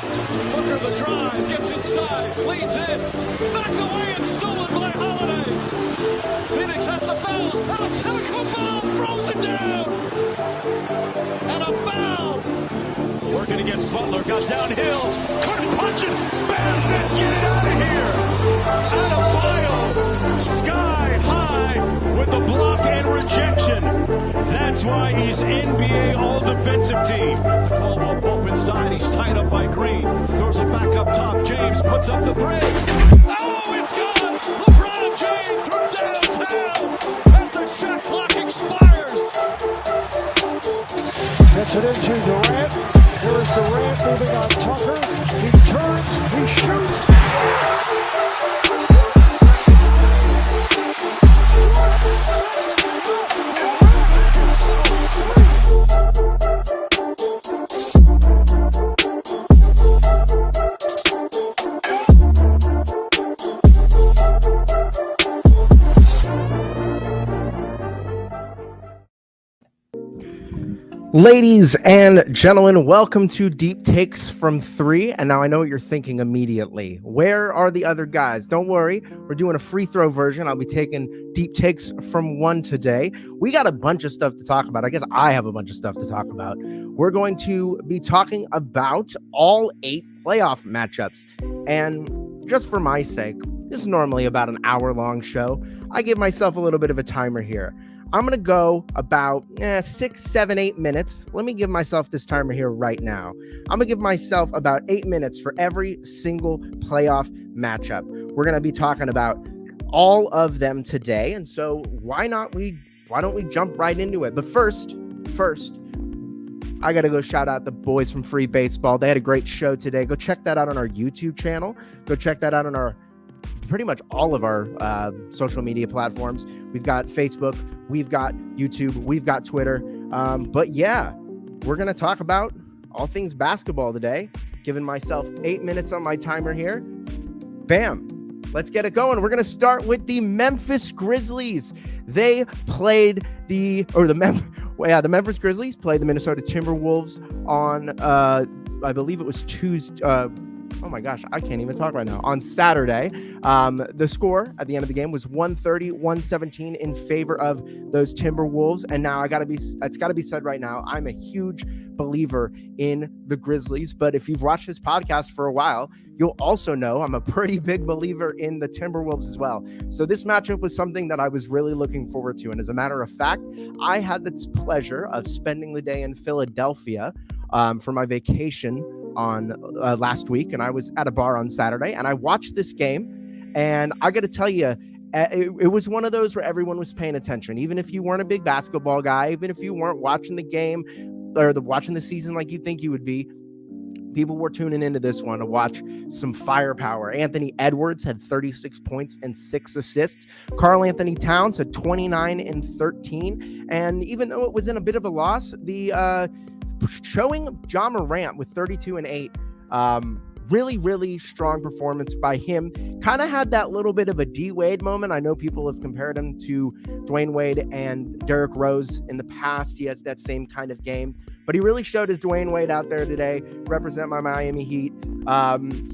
Booker the drive, gets inside, leads in, knocked away and stolen by Holiday. Phoenix has the foul, and a Pelican ball throws it down. And a foul. Working against Butler, got downhill, couldn't punch it. Bam says, get it out of here. Adebayo, sky high with the block and rejection. That's why he's NBA All-Defensive Team. To Caldwell Pope inside, he's tied up by Green. Throws it back up top, James puts up the three. Oh, it's gone! LeBron James from downtown as the shot clock expires. Gets it into Durant. Here is Durant moving on Tucker. He turns, he shoots. Ladies and gentlemen, welcome to Deep Takes from 3. And now I know what you're thinking immediately. Where are the other guys? Don't worry, we're doing a free throw version. I'll be taking Deep Takes from 1 today. We got a bunch of stuff to talk about. I guess I have a bunch of stuff to talk about. We're going to be talking about all 8 playoff matchups. And just for my sake, this is normally about an hour-long show. I give myself a little bit of a timer here. I'm going to go about 6, 7, 8 minutes. Let me give myself this timer here right now. I'm going to give myself about 8 minutes for every single playoff matchup. We're going to be talking about all of them today. And so why don't we jump right into it? But first, I got to go shout out the boys from Free Baseball. They had a great show today. Go check that out on our YouTube channel. Go check that out on our pretty much all of our social media platforms. We've got Facebook, we've got YouTube, we've got Twitter. But yeah, we're going to talk about all things basketball today. Giving myself 8 minutes on my timer here. Bam. Let's get it going. We're going to start with the Memphis Grizzlies. They played the Memphis Grizzlies played the Minnesota Timberwolves on, I believe it was Tuesday. Oh my gosh, I can't even talk right now. On Saturday, the score at the end of the game was 130-117 in favor of those Timberwolves. And now it's got to be said right now, I'm a huge believer in the Grizzlies. But if you've watched this podcast for a while, you'll also know I'm a pretty big believer in the Timberwolves as well. So this matchup was something that I was really looking forward to. And as a matter of fact, I had the pleasure of spending the day in Philadelphia for my vacation on last week, and I was at a bar on Saturday, and I watched this game, and I got to tell you, it was one of those where everyone was paying attention, even if you weren't a big basketball guy, even if you weren't watching the game or watching the season like you think you would be. People were tuning into this one to watch some firepower. Anthony Edwards had 36 points and 6 assists. Karl Anthony Towns had 29 and 13, and even though it was in a bit of a loss, the showing of Ja Morant with 32 and 8, really, really strong performance by him. Kind of had that little bit of a D Wade moment. I know people have compared him to Dwayne Wade and Derrick Rose in the past. He has that same kind of game, but he really showed his Dwayne Wade out there today. Represent my Miami Heat.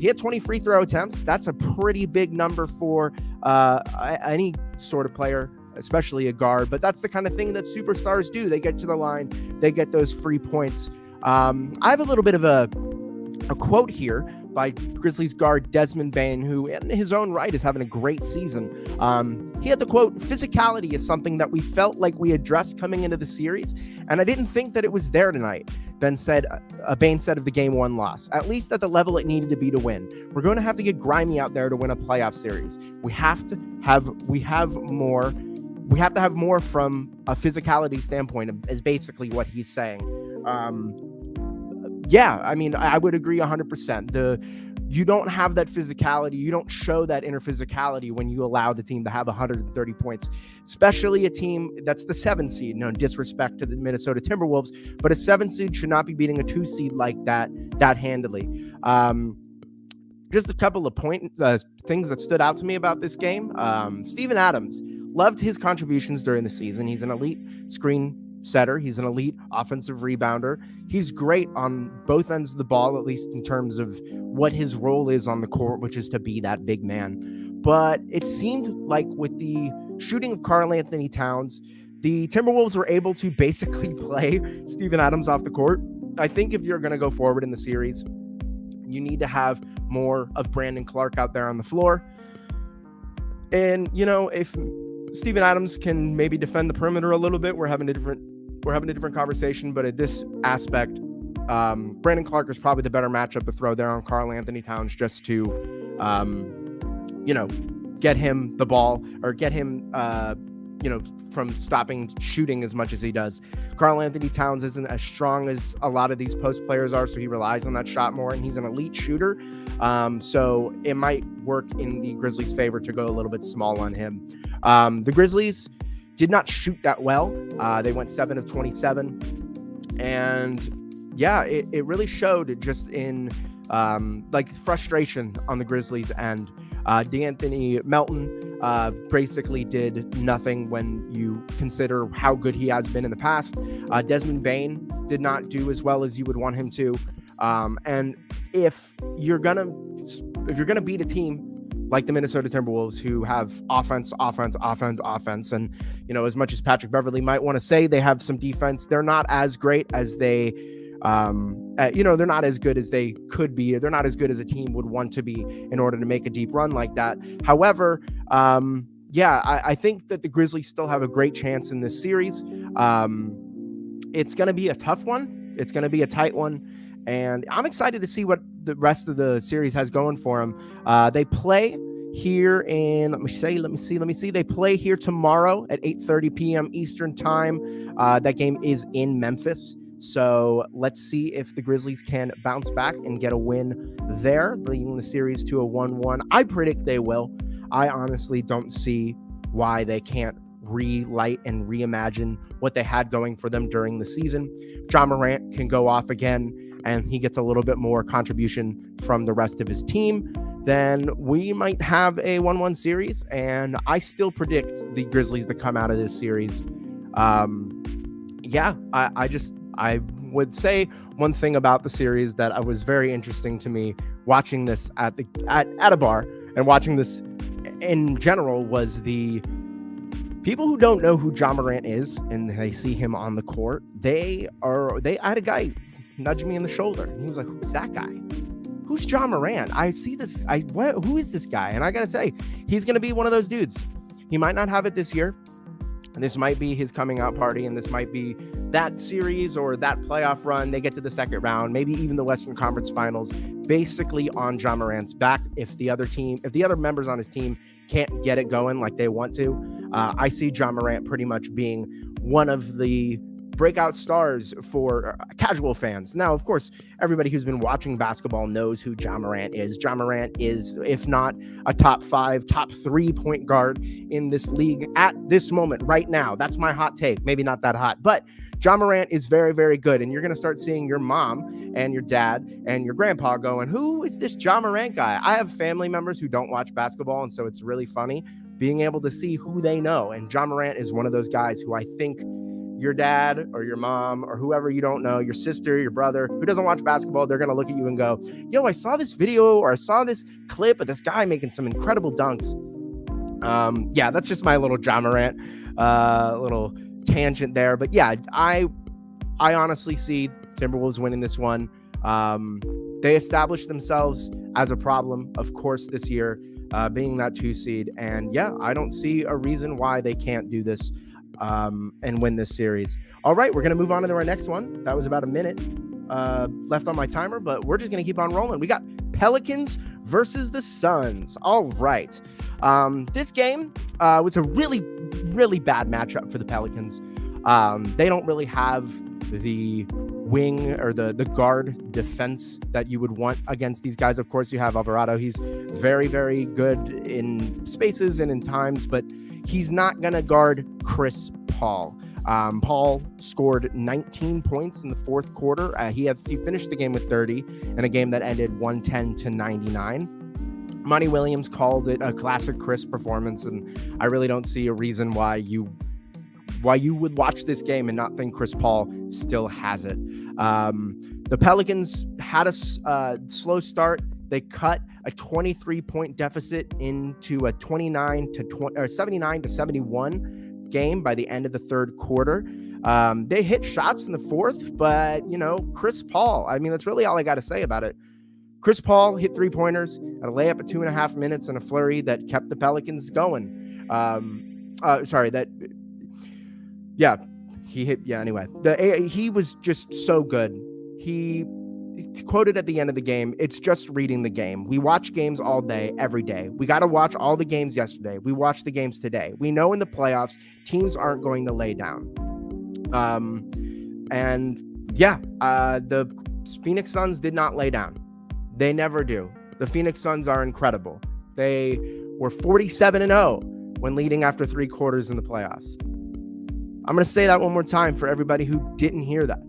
He had 20 free throw attempts. That's a pretty big number for any sort of player, especially a guard, but that's the kind of thing that superstars do. They get to the line, they get those free points. I have a little bit of a quote here by Grizzlies guard Desmond Bane, who in his own right is having a great season. He had the quote, "Physicality is something that we felt like we addressed coming into the series, and I didn't think that it was there tonight." Bane said of the Game 1 loss, "At least at the level it needed to be to win. We're going to have to get grimy out there to win a playoff series. We have to have more from a physicality standpoint," is basically what he's saying. Yeah, I mean, I would agree 100%. You don't have that physicality. You don't show that inner physicality when you allow the team to have 130 points, especially a team that's the 7 seed. No disrespect to the Minnesota Timberwolves, but a 7 seed should not be beating a 2 seed like that handily. Just a couple of things that stood out to me about this game. Steven Adams, loved his contributions during the season. He's an elite screen setter. He's an elite offensive rebounder. He's great on both ends of the ball, at least in terms of what his role is on the court, which is to be that big man. But it seemed like with the shooting of Karl Anthony Towns, the Timberwolves were able to basically play Steven Adams off the court. I think if you're going to go forward in the series, you need to have more of Brandon Clark out there on the floor. And, you know, if Steven Adams can maybe defend the perimeter a little bit, we're having a different conversation. But at this aspect, Brandon Clark is probably the better matchup to throw there on Karl Anthony Towns just to, you know, get him the ball or get him, you know, from stopping shooting as much as he does. Karl Anthony Towns isn't as strong as a lot of these post players are, so he relies on that shot more, and he's an elite shooter. So it might work in the Grizzlies' favor to go a little bit small on him. The Grizzlies did not shoot that well. They went 7 of 27. And yeah, it really showed just in like frustration on the Grizzlies end. DeAnthony Melton basically did nothing when you consider how good he has been in the past. Desmond Bane did not do as well as you would want him to. And if you're gonna beat a team like the Minnesota Timberwolves, who have offense, and you know, as much as Patrick Beverley might want to say they have some defense, they're not as great as they. You know, they're not as good as they could be. They're not as good as a team would want to be in order to make a deep run like that. However, yeah, I think that the Grizzlies still have a great chance in this series. It's going to be a tough one. It's going to be a tight one. And I'm excited to see what the rest of the series has going for them. They play here in, let me see. They play here tomorrow at 8:30 p.m. Eastern time. That game is in Memphis. So let's see if the Grizzlies can bounce back and get a win there, bringing the series to a 1-1. I predict they will. I honestly don't see why they can't relight and reimagine what they had going for them during the season. Ja Morant can go off again, and he gets a little bit more contribution from the rest of his team. Then we might have a 1-1 series, and I still predict the Grizzlies to come out of this series. Yeah, I would say one thing about the series that was very interesting to me watching this at a bar and watching this in general was the people who don't know who Ja Morant is and they see him on the court. I had a guy nudge me in the shoulder and he was like, "Who's that guy? Who's Ja Morant? I see this. Who is this guy?" And I gotta say, he's gonna be one of those dudes. He might not have it this year. And this might be his coming out party, and this might be that series or that playoff run. They get to the second round, maybe even the Western Conference Finals, basically on Ja Morant's back. If the other members on his team can't get it going like they want to, I see Ja Morant pretty much being one of the breakout stars for casual fans. Now, of course, everybody who's been watching basketball knows who Ja Morant is. Ja Morant is, if not a top 5, top 3 point guard in this league at this moment right now. That's my hot take. Maybe not that hot, but Ja Morant is very, very good. And you're going to start seeing your mom and your dad and your grandpa going, "Who is this Ja Morant guy?" I have family members who don't watch basketball, and so it's really funny being able to see who they know. And Ja Morant is one of those guys who I think your dad or your mom or whoever you don't know, your sister, your brother, who doesn't watch basketball, they're going to look at you and go, "Yo, I saw this video or I saw this clip of this guy making some incredible dunks." Yeah, that's just my little Ja Morant little tangent there. But yeah, I honestly see Timberwolves winning this one. They established themselves as a problem, of course, this year, being that 2 seed. And yeah, I don't see a reason why they can't do this and win this series. All right, we're going to move on to our next one. That was about a minute left on my timer, but we're just going to keep on rolling. We got Pelicans versus the Suns. All right. This game was a really, really bad matchup for the Pelicans. They don't really have the wing or the guard defense that you would want against these guys. Of course, you have Alvarado. He's very, very good in spaces and in times, but he's not going to guard Chris Paul. Paul scored 19 points in the fourth quarter. He finished the game with 30 in a game that ended 110-99. Monty Williams called it a classic Chris performance, and I really don't see a reason why you why you would watch this game and not think Chris Paul still has it. The Pelicans had a slow start. They cut a 23-point deficit into a 79 to 71 game by the end of the third quarter. They hit shots in the fourth, but, Chris Paul, I mean, that's really all I got to say about it. Chris Paul hit 3-pointers at a layup at 2.5 minutes and a flurry that kept the Pelicans going. He was just so good. He quoted at the end of the game, "It's just reading the game. We watch games all day, every day. We got to watch all the games yesterday. We watched the games today. We know in the playoffs, teams aren't going to lay down." The Phoenix Suns did not lay down. They never do. The Phoenix Suns are incredible. They were 47-0 when leading after 3 quarters in the playoffs. I'm going to say that one more time for everybody who didn't hear that.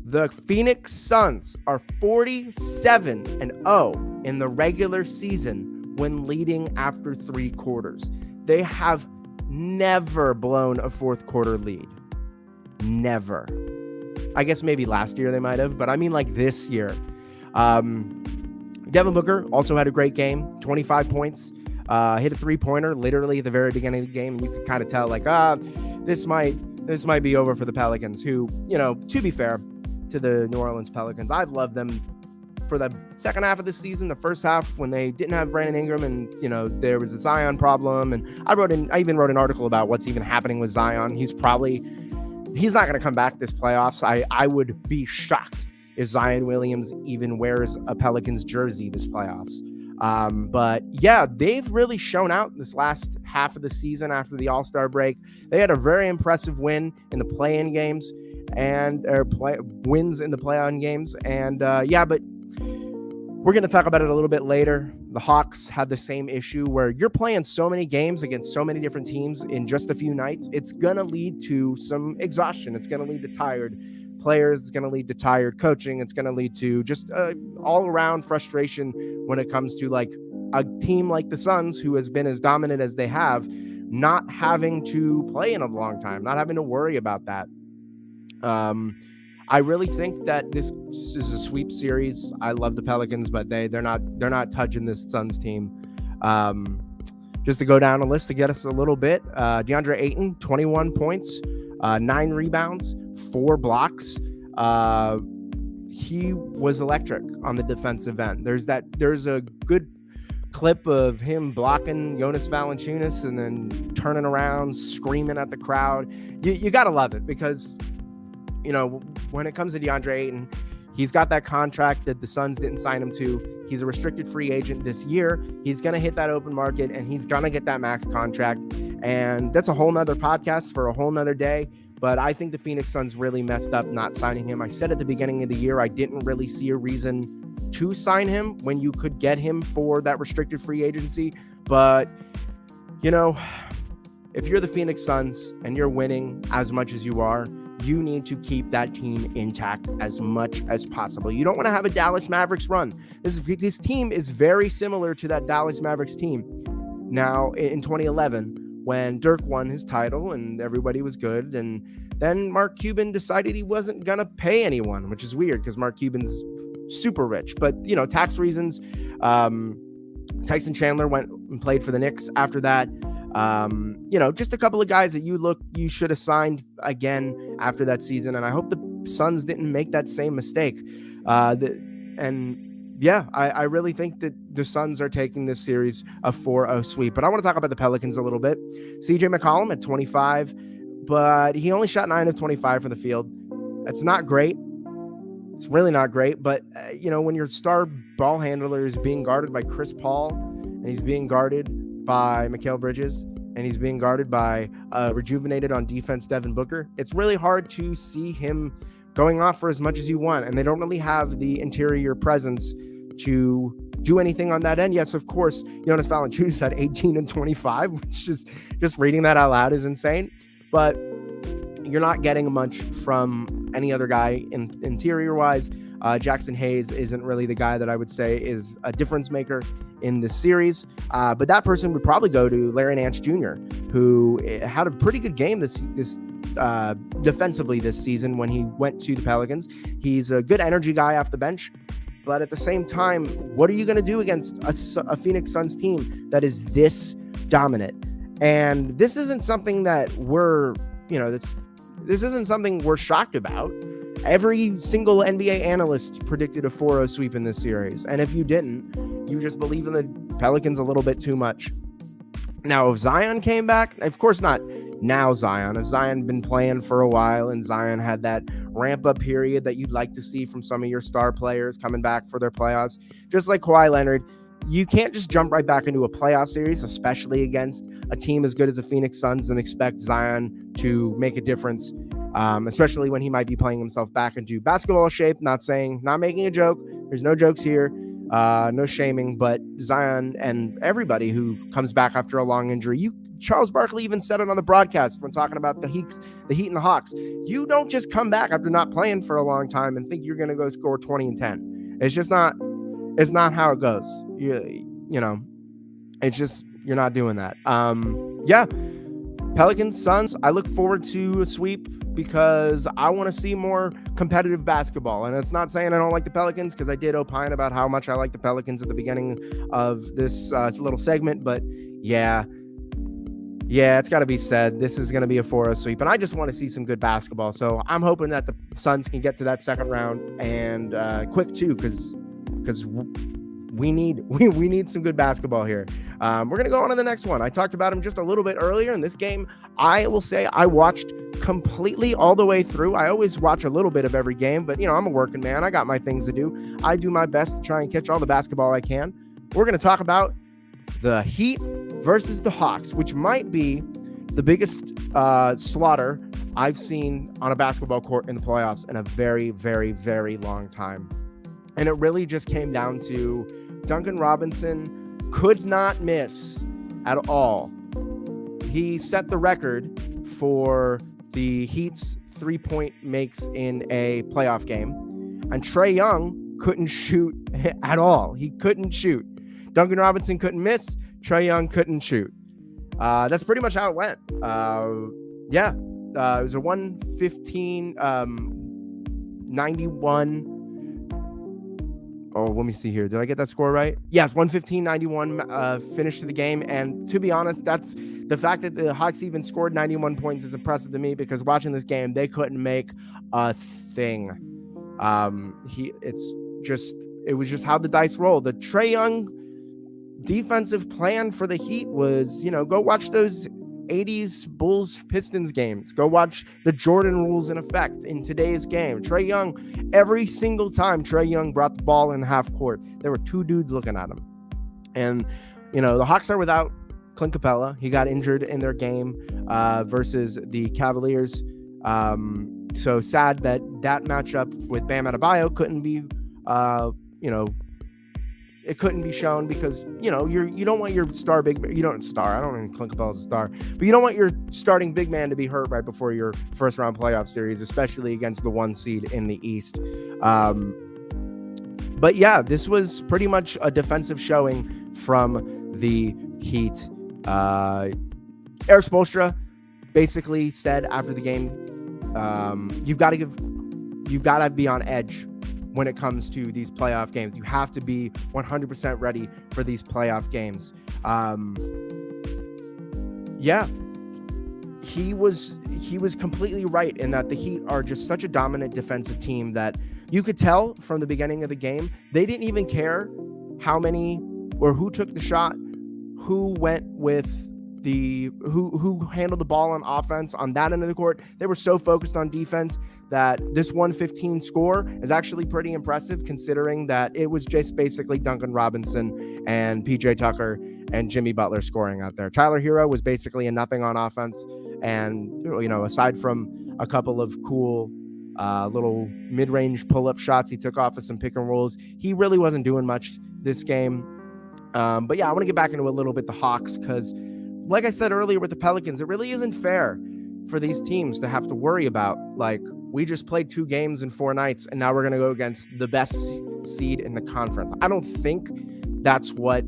The Phoenix Suns are 47-0 in the regular season when leading after 3 quarters. They have never blown a fourth quarter lead. Never. I guess maybe last year they might have, but I mean like this year. Devin Booker also had a great game, 25 points, hit a 3-pointer literally at the very beginning of the game. And you could kind of tell this might be over for the Pelicans, who, to be fair to the New Orleans Pelicans, I've loved them for the second half of the season. The first half, when they didn't have Brandon Ingram and, there was a Zion problem. And I even wrote an article about what's even happening with Zion. He's not going to come back this playoffs. I would be shocked if Zion Williams even wears a Pelicans jersey this playoffs. But yeah, they've really shown out this last half of the season after the All-Star break. They had a very impressive win in the play-in games wins in the play-on games. And but we're going to talk about it a little bit later. The Hawks had the same issue where you're playing so many games against so many different teams in just a few nights. It's going to lead to some exhaustion. It's going to lead to tired players. It's going to lead to tired coaching. It's going to lead to just all around frustration when it comes to like a team like the Suns, who has been as dominant as they have, not having to play in a long time, not having to worry about that. I really think that this is a sweep series. I love the Pelicans, but they're not touching this Suns team. Just to go down a list to get us a little bit, DeAndre Ayton, 21 points, 9 rebounds, 4 blocks. He was electric on the defensive end. There's a good clip of him blocking Jonas Valanciunas and then turning around, screaming at the crowd. You got to love it because, when it comes to DeAndre Ayton, he's got that contract that the Suns didn't sign him to. He's a restricted free agent this year. He's going to hit that open market and he's going to get that max contract. And that's a whole nother podcast for a whole nother day. But I think the Phoenix Suns really messed up not signing him. I said at the beginning of the year, I didn't really see a reason to sign him when you could get him for that restricted free agency. But, if you're the Phoenix Suns and you're winning as much as you are, you need to keep that team intact as much as possible. You don't want to have a Dallas Mavericks run. This team is very similar to that Dallas Mavericks team. Now, in 2011, when Dirk won his title and everybody was good, and then Mark Cuban decided he wasn't going to pay anyone, which is weird because Mark Cuban's super rich. But, tax reasons, Tyson Chandler went and played for the Knicks after that. Just a couple of guys that you should have signed again after that season. And I hope the Suns didn't make that same mistake. I really think that the Suns are taking this series a 4-0 sweep. But I want to talk about the Pelicans a little bit. CJ McCollum at 25, but he only shot 9 of 25 from the field. That's not great. It's really not great. But, when your star ball handler is being guarded by Chris Paul and he's being guarded by Mikal Bridges, and he's being guarded by rejuvenated on defense Devin Booker, it's really hard to see him going off for as much as you want. And they don't really have the interior presence to do anything on that end. Yes, of course, Jonas Valanciunas had 18 and 25, which is just reading that out loud is insane. But you're not getting much from any other guy interior-wise. Jackson Hayes isn't really the guy that I would say is a difference maker in this series. But that person would probably go to Larry Nance Jr., who had a pretty good game this defensively this season when he went to the Pelicans. He's a good energy guy off the bench. But at the same time, what are you going to do against a Phoenix Suns team that is this dominant? And this isn't something that this isn't something we're shocked about. Every single NBA analyst predicted a 4-0 sweep in this series. And if you didn't, you just believe in the Pelicans a little bit too much. Now, if Zion came back, of course not now Zion. If Zion been playing for a while and Zion had that ramp-up period that you'd like to see from some of your star players coming back for their playoffs, just like Kawhi Leonard, you can't just jump right back into a playoff series, especially against a team as good as the Phoenix Suns, and expect Zion to make a difference, especially when he might be playing himself back into basketball shape. Not making a joke. There's no jokes here. No shaming, but Zion and everybody who comes back after a long injury, Charles Barkley even said it on the broadcast when talking about the Heat and the Hawks. You don't just come back after not playing for a long time and think you're going to go score 20 and 10. It's not how it goes. It's just, you're not doing that. Pelicans, Suns, I look forward to a sweep because I want to see more competitive basketball. And it's not saying I don't like the Pelicans, because I did opine about how much I like the Pelicans at the beginning of this little segment. But yeah, it's got to be said. This is going to be a 4-0 sweep. And I just want to see some good basketball. So I'm hoping that the Suns can get to that second round and quick too, because we need some good basketball here. We're going to go on to the next one. I talked about him just a little bit earlier in this game. I will say I watched completely all the way through. I always watch a little bit of every game, but I'm a working man. I got my things to do. I do my best to try and catch all the basketball I can. We're going to talk about the Heat versus the Hawks, which might be the biggest slaughter I've seen on a basketball court in the playoffs in a very, very, very long time. And it really just came down to Duncan Robinson could not miss at all. He set the record for the Heat's 3-point makes in a playoff game. And Trae Young couldn't shoot at all. He couldn't shoot. Duncan Robinson couldn't miss. Trae Young couldn't shoot. That's pretty much how it went. It was a 115-91. Oh, let me see here. Did I get that score right? Yes, 115-91 finish to the game. And to be honest, that's the fact that the Hawks even scored 91 points is impressive to me, because watching this game, they couldn't make a thing. It was just how the dice rolled. The Trae Young defensive plan for the Heat was, go watch those 80s Bulls Pistons games. Go watch the Jordan rules in effect in today's game. Trae Young, every single time Trae Young brought the ball in half court, there were two dudes looking at him. And, the Hawks are without Clint Capella. He got injured in their game versus the Cavaliers. So sad that matchup with Bam Adebayo couldn't be, it couldn't be shown, because you don't want your star big man. I don't think Clint Capella's a star, but you don't want your starting big man to be hurt right before your first round playoff series, especially against the 1 seed in the East. But yeah, this was pretty much a defensive showing from the Heat. Eric Spoelstra basically said after the game, you've got to be on edge when it comes to these playoff games. You have to be 100% ready for these playoff games. He was completely right in that the Heat are just such a dominant defensive team that you could tell from the beginning of the game, they didn't even care how many or who took the shot, who went with who handled the ball on offense on that end of the court. They were so focused on defense that this 115 score is actually pretty impressive, considering that it was just basically Duncan Robinson and PJ Tucker and Jimmy Butler scoring out there. Tyler Hero was basically a nothing on offense. And, aside from a couple of cool little mid-range pull-up shots he took off of some pick and rolls, he really wasn't doing much this game. But yeah, I want to get back into a little bit the Hawks, because like I said earlier with the Pelicans, it really isn't fair for these teams to have to worry about, like, we just played 2 games in 4 nights and now we're going to go against the best seed in the conference. I don't think that's what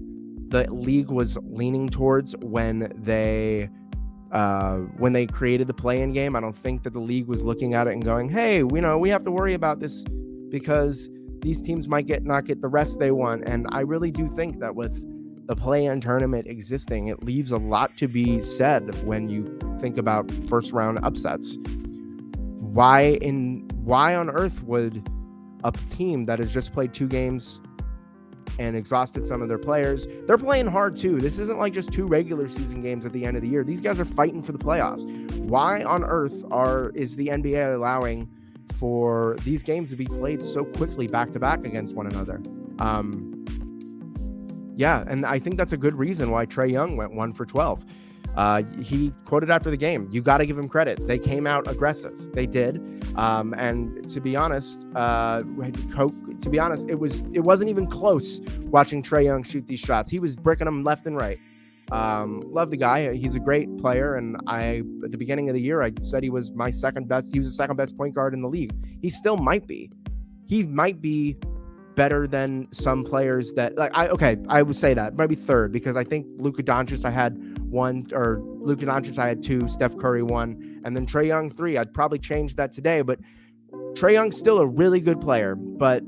the league was leaning towards when they when they created the play-in game. I don't think that the league was looking at it and going, hey, we have to worry about this because these teams might not get the rest they want. And I really do think that with the play-in tournament existing, it leaves a lot to be said when you think about first-round upsets. Why on earth would a team that has just played 2 games and exhausted some of their players, they're playing hard too. This isn't like just 2 regular season games at the end of the year. These guys are fighting for the playoffs. Why on earth is the NBA allowing for these games to be played so quickly back to back against one another? Yeah, and I think that's a good reason why Trae Young went 1 for 12. He quoted after the game, you got to give him credit. They came out aggressive. They did. And to be honest, it wasn't even close watching Trae Young shoot these shots. He was bricking them left and right. Love the guy. He's a great player. And at the beginning of the year, I said he was the second best point guard in the league. He still might be. He might be better than some players that I would say that maybe third, because I think Luka Doncic I had 2, Steph Curry 1, and then Trae Young 3. I'd probably change that today, but Trae Young's still a really good player. But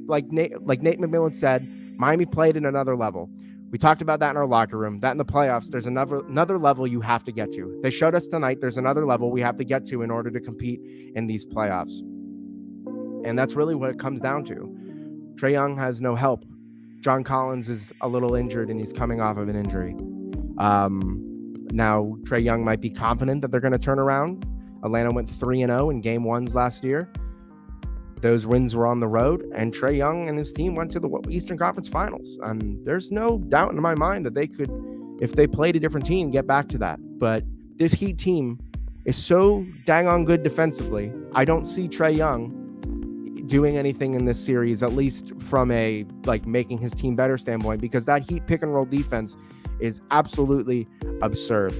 like Nate McMillan said, Miami played at another level. We talked about that in our locker room. That in the playoffs, there's another level you have to get to. They showed us tonight there's another level we have to get to in order to compete in these playoffs. And that's really what it comes down to. Trae Young has no help. John Collins is a little injured, and he's coming off of an injury. Now, Trae Young might be confident that they're going to turn around. Atlanta went 3-0 in game 1s last year. Those wins were on the road, and Trae Young and his team went to the Eastern Conference Finals. And there's no doubt in my mind that they could, if they played a different team, get back to that. But this Heat team is so dang on good defensively. I don't see Trae Young doing anything in this series, at least from a making his team better standpoint, because that Heat pick and roll defense is absolutely absurd.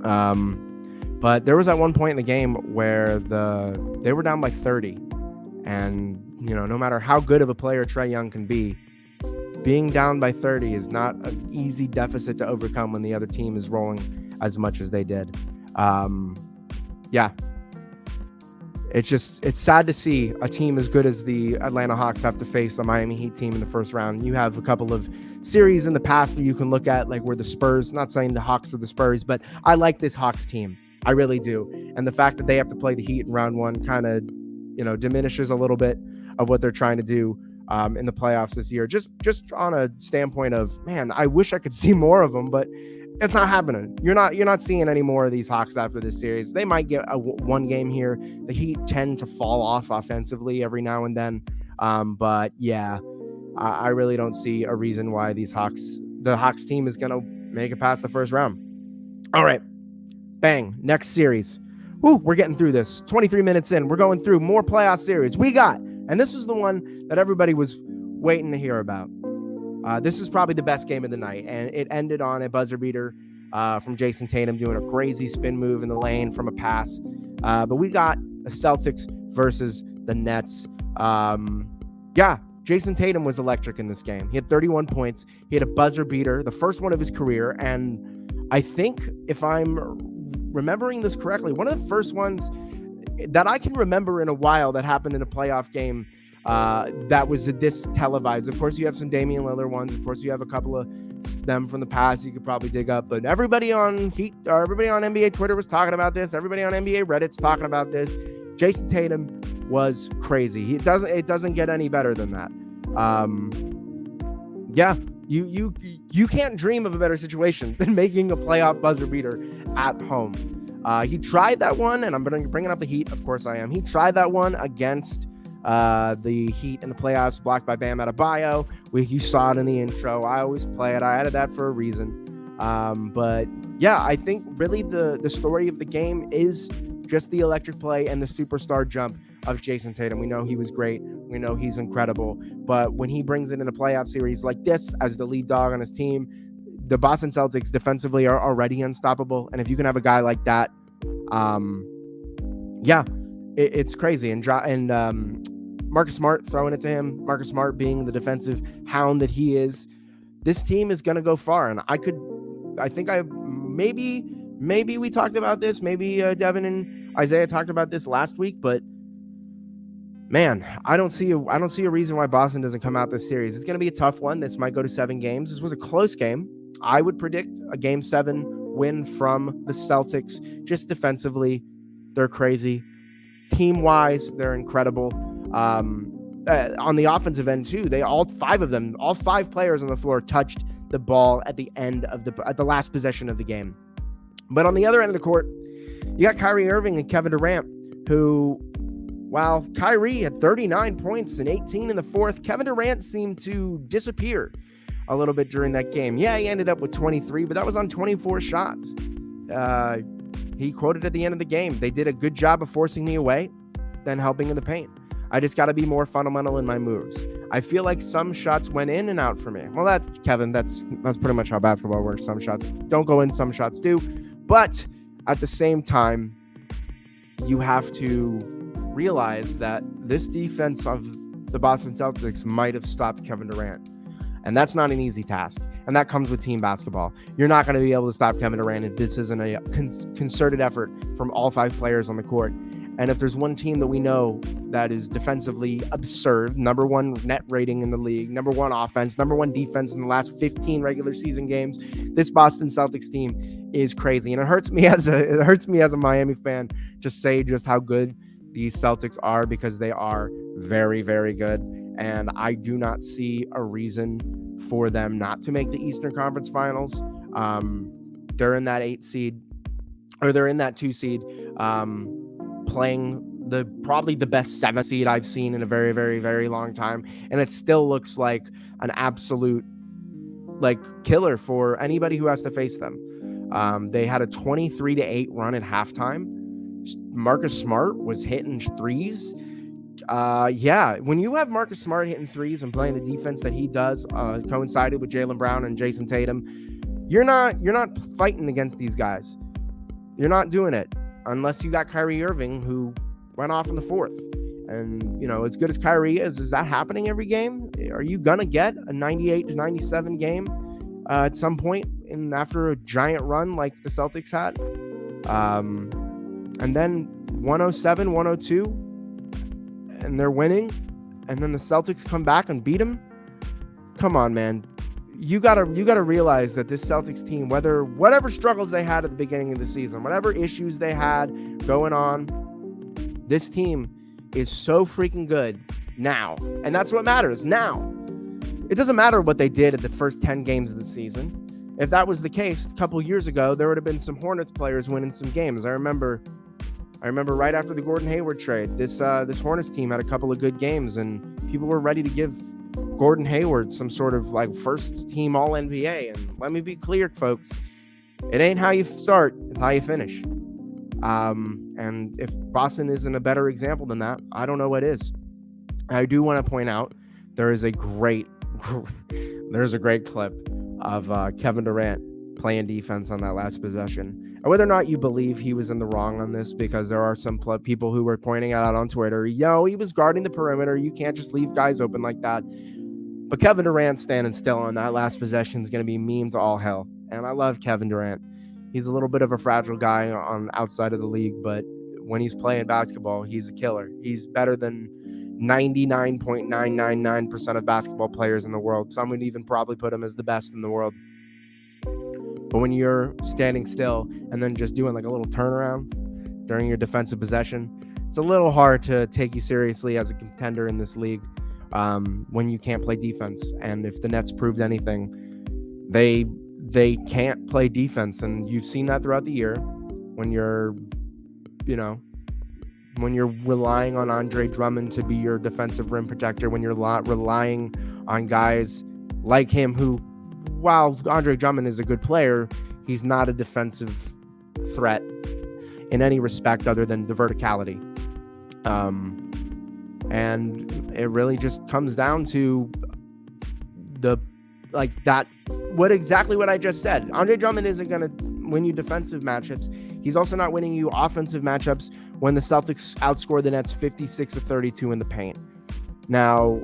But there was at one point in the game where they were down by 30, and no matter how good of a player Trae Young can be, being down by 30 is not an easy deficit to overcome when the other team is rolling as much as they did. It's sad to see a team as good as the Atlanta Hawks have to face a Miami Heat team in the first round. You have a couple of series in the past that you can look at, like where the Spurs, not saying the Hawks are the Spurs, but I like this Hawks team. I really do. And the fact that they have to play the Heat in round 1 kind of, diminishes a little bit of what they're trying to do in the playoffs this year. Just on a standpoint of, man, I wish I could see more of them, but it's not happening. You're not seeing any more of these Hawks after this series. They might get one game here. The Heat tend to fall off offensively every now and then. But yeah, I really don't see a reason why the Hawks team is going to make it past the first round. All right, bang, next series. Ooh, we're getting through this. 23 minutes in, we're going through more playoff series. And this is the one that everybody was waiting to hear about. This is probably the best game of the night, and it ended on a buzzer beater from Jason Tatum doing a crazy spin move in the lane from a pass. But we got the Celtics versus the Nets. Jason Tatum was electric in this game. He had 31 points. He had a buzzer beater, the first one of his career, and I think, if I'm remembering this correctly, one of the first ones that I can remember in a while that happened in a playoff game that was this televised. Of course, you have some Damian Lillard ones. Of course, you have a couple of them from the past you could probably dig up. But everybody on NBA Twitter was talking about this. Everybody on NBA Reddit's talking about this. Jason Tatum was crazy. It doesn't get any better than that. You can't dream of a better situation than making a playoff buzzer beater at home. He tried that one, and I'm bringing up the Heat. Of course I am. He tried that one against the Heat in the playoffs, blocked by Bam Adebayo. You saw it in the intro. I always play it. I added that for a reason. But yeah, I think really the story of the game is just the electric play and the superstar jump of Jason Tatum. We know he was great. We know he's incredible. But when he brings it in a playoff series like this as the lead dog on his team, the Boston Celtics defensively are already unstoppable. And if you can have a guy like that, it's crazy. And Marcus Smart throwing it to him, Marcus Smart being the defensive hound that he is, this team is going to go far. And I think I maybe we talked about this. Maybe Devin and Isaiah talked about this last week, but man, I don't see a reason why Boston doesn't come out this series. It's going to be a tough one. This might go to 7 games. This was a close game. I would predict a Game 7 win from the Celtics. Just defensively, they're crazy. Team-wise, they're incredible. On the offensive end too, all 5 players on the floor touched the ball at the end of the last possession of the game. But on the other end of the court, you got Kyrie Irving and Kevin Durant, who, while Kyrie had 39 points and 18 in the fourth, Kevin Durant seemed to disappear a little bit during that game. Yeah, he ended up with 23, but that was on 24 shots. He quoted at the end of the game, "They did a good job of forcing me away, then helping in the paint. I just got to be more fundamental in my moves. I feel like some shots went in and out for me." Well, Kevin, that's pretty much how basketball works. Some shots don't go in, some shots do. But at the same time, you have to realize that this defense of the Boston Celtics might have stopped Kevin Durant. And that's not an easy task. And that comes with team basketball. You're not going to be able to stop Kevin Durant if this isn't a concerted effort from all 5 players on the court. And if there's one team that we know that is defensively absurd, number 1 net rating in the league, number 1 offense, number 1 defense in the last 15 regular season games, this Boston Celtics team is crazy. And it hurts me as a Miami fan to say just how good these Celtics are, because they are very, very good. And I do not see a reason for them not to make the Eastern Conference Finals. They're in that 8 seed, or they're in that 2 seed, playing probably the best 7 seed I've seen in a very, very, very long time. And it still looks like an absolute killer for anybody who has to face them. They had a 23-8 run at halftime. Marcus Smart was hitting threes. When you have Marcus Smart hitting threes and playing the defense that he does, coincided with Jaylen Brown and Jason Tatum, you're not fighting against these guys. You're not doing it unless you got Kyrie Irving, who went off in the fourth. And, as good as Kyrie is that happening every game? Are you going to get a 98-97 game at some point after a giant run like the Celtics had? And then 107, 102, and they're winning, and then the Celtics come back and beat them? Come on, man. You gotta realize that this Celtics team, whatever struggles they had at the beginning of the season, whatever issues they had going on, this team is so freaking good now. And that's what matters now. It doesn't matter what they did at the first 10 games of the season. If that was the case a couple years ago, there would have been some Hornets players winning some games. I remember right after the Gordon Hayward trade, this Hornets team had a couple of good games, and people were ready to give Gordon Hayward some sort of first team all NBA. And let me be clear, folks, it ain't how you start, it's how you finish. And if Boston isn't a better example than that, I don't know what is. I do want to point out there's a great clip of Kevin Durant playing defense on that last possession. And whether or not you believe he was in the wrong on this, because there are some people who were pointing it out on Twitter, he was guarding the perimeter. You can't just leave guys open like that. But Kevin Durant standing still on that last possession is going to be memed to all hell. And I love Kevin Durant. He's a little bit of a fragile guy on outside of the league, but when he's playing basketball, he's a killer. He's better than 99.999% of basketball players in the world. Some would even probably put him as the best in the world. But when you're standing still and then just doing a little turnaround during your defensive possession, it's a little hard to take you seriously as a contender in this league when you can't play defense. And if the Nets proved anything, they can't play defense. And you've seen that throughout the year when you're relying on Andre Drummond to be your defensive rim protector, when you're relying on guys like him who, while Andre Drummond is a good player, he's not a defensive threat in any respect other than the verticality. And it really just comes down to what I just said. Andre Drummond isn't going to win you defensive matchups. He's also not winning you offensive matchups when the Celtics outscore the Nets 56-32 in the paint. Now,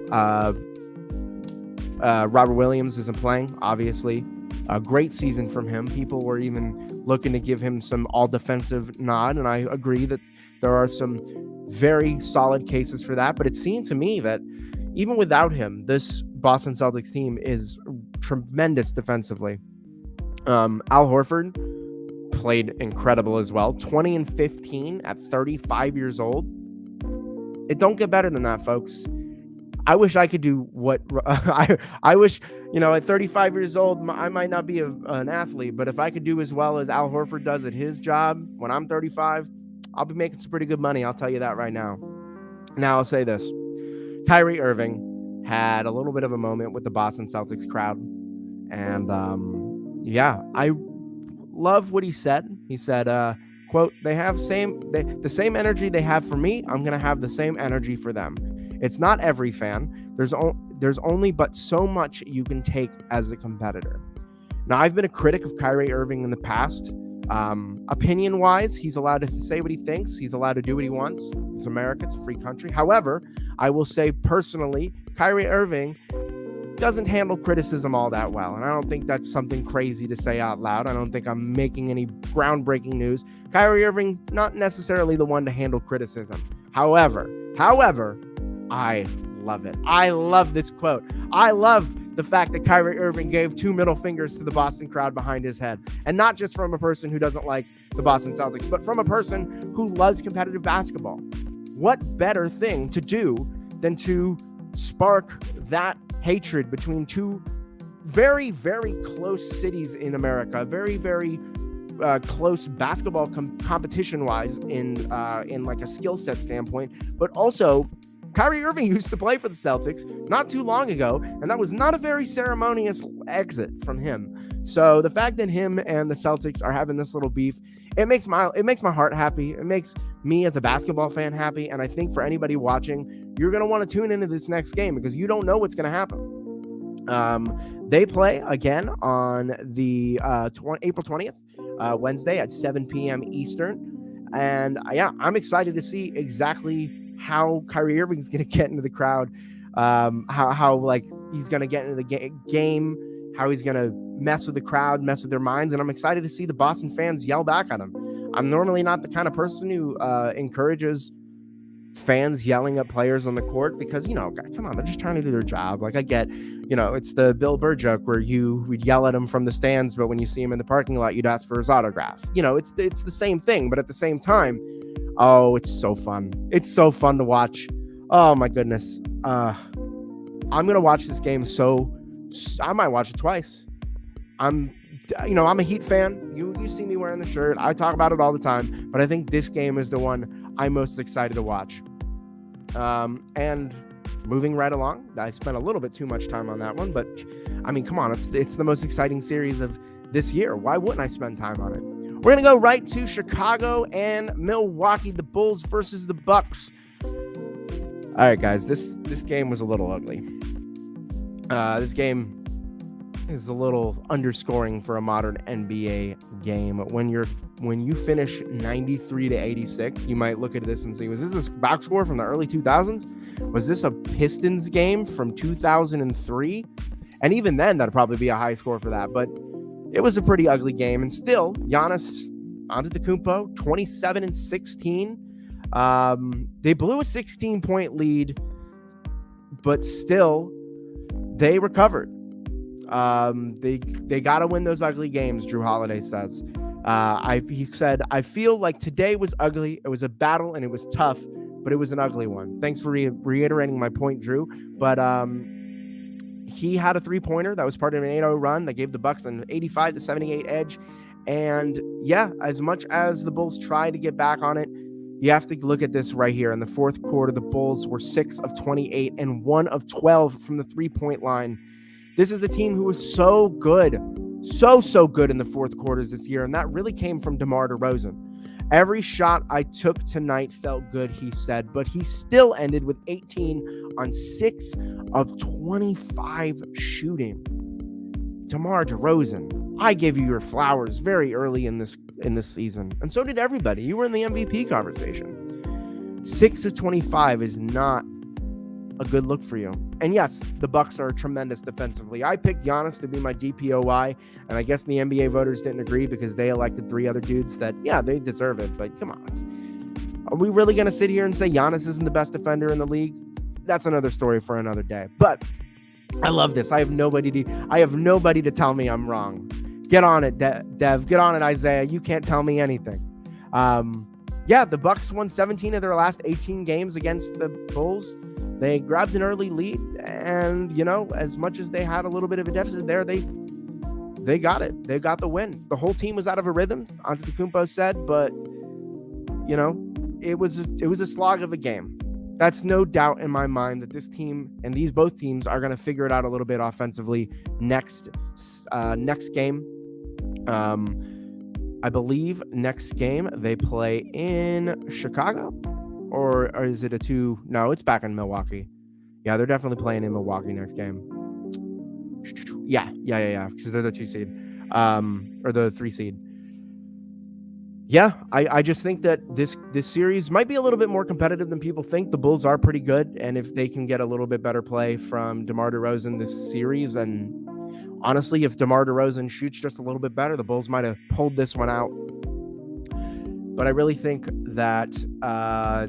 Robert Williams isn't playing, obviously. A great season from him. People were even looking to give him some all-defensive nod, and I agree that there are some very solid cases for that. But it seemed to me that even without him, this Boston Celtics team is tremendous defensively. Al Horford played incredible as well. 20 and 15 at 35 years old. It don't get better than that, folks. I wish I could do what I wish, at 35 years old, I might not be an athlete, but if I could do as well as Al Horford does at his job when I'm 35, I'll be making some pretty good money. I'll tell you that right now. Now I'll say this. Kyrie Irving had a little bit of a moment with the Boston Celtics crowd. And I love what he said. He said, quote, they have the same energy they have for me. I'm going to have the same energy for them. It's not every fan. There's only but so much you can take as a competitor. Now, I've been a critic of Kyrie Irving in the past. Opinion-wise, he's allowed to say what he thinks. He's allowed to do what he wants. It's America. It's a free country. However, I will say personally, Kyrie Irving doesn't handle criticism all that well. And I don't think that's something crazy to say out loud. I don't think I'm making any groundbreaking news. Kyrie Irving, not necessarily the one to handle criticism. However, I love it. I love this quote. I love the fact that Kyrie Irving gave 2 middle fingers to the Boston crowd behind his head. And not just from a person who doesn't like the Boston Celtics, but from a person who loves competitive basketball. What better thing to do than to spark that hatred between two very, very close cities in America, very, very close basketball competition-wise in like a skill set standpoint, but also Kyrie Irving used to play for the Celtics not too long ago, and that was not a very ceremonious exit from him. So the fact that him and the Celtics are having this little beef, it makes my heart happy. It makes me as a basketball fan happy, and I think for anybody watching, you're going to want to tune into this next game because you don't know what's going to happen. They play again on the April 20th, Wednesday at 7 p.m. Eastern. And I'm excited to see exactly how Kyrie Irving's going to get into the crowd, how like he's going to get into the game, how he's going to mess with the crowd, mess with their minds. And I'm excited to see the Boston fans yell back at him. I'm normally not the kind of person who encourages fans yelling at players on the court because, come on, they're just trying to do their job. Like I get, it's the Bill Burr joke where you would yell at him from the stands, but when you see him in the parking lot, you'd ask for his autograph. It's the same thing, but at the same time, oh, it's so fun. It's so fun to watch. Oh my goodness. I'm going to watch this game. I might watch it twice. I'm a Heat fan. You see me wearing the shirt. I talk about it all the time, but I think this game is the one I'm most excited to watch. And moving right along, I spent a little bit too much time on that one, but I mean, come on, it's the most exciting series of this year. Why wouldn't I spend time on it? We're going to go right to Chicago and Milwaukee, the Bulls versus the Bucks. All right, guys, this game was a little ugly. This game is a little underscoring for a modern NBA game. When you finish 93-86, you might look at this and say, was this a box score from the early 2000s? Was this a Pistons game from 2003? And even then, that'd probably be a high score for that. But it was a pretty ugly game. And still, Giannis Antetokounmpo, 27 and 16. They blew a 16-point lead, but still, they recovered. They got to win those ugly games, Drew Holiday says. He said, I feel like today was ugly. It was a battle and it was tough, but it was an ugly one. Thanks for reiterating my point, Drew. But he had a three-pointer that was part of an 8-0 run that gave the Bucks an 85-78 edge. And as much as the Bulls tried to get back on it, you have to look at this right here. In the fourth quarter, the Bulls were 6 of 28 and 1 of 12 from the three-point line. This is a team who was so good, so good in the fourth quarters this year, and that really came from DeMar DeRozan. Every shot I took tonight felt good, he said, but he still ended with 18 on 6 of 25 shooting. DeMar DeRozan, I gave you your flowers very early in this season, and so did everybody. You were in the MVP conversation. 6 of 25 is not a good look for you. And yes, the Bucks are tremendous defensively. I picked Giannis to be my DPOY, and I guess the NBA voters didn't agree because they elected 3 other dudes that, yeah, they deserve it. But come on, are we really going to sit here and say Giannis isn't the best defender in the league? That's another story for another day. But I love this. I have nobody to tell me I'm wrong. Get on it, Dev. Get on it, Isaiah. You can't tell me anything. Yeah, the Bucks won 17 of their last 18 games against the Bulls. They grabbed an early lead, and, you know, as much as they had a little bit of a deficit there, they got it. They got the win. The whole team was out of a rhythm, Antetokounmpo said, but, you know, it was a slog of a game. That's no doubt in my mind that this team and both teams are going to figure it out a little bit offensively next game. I believe next game they play in Chicago, or is it No, it's back in Milwaukee. Yeah, they're definitely playing in Milwaukee next game. Yeah, because they're the 2 seed, or the 3 seed. Yeah, I just think that this series might be a little bit more competitive than people think. The Bulls are pretty good, and if they can get a little bit better play from DeMar DeRozan this series, and honestly, if DeMar DeRozan shoots just a little bit better, the Bulls might have pulled this one out. But I really think that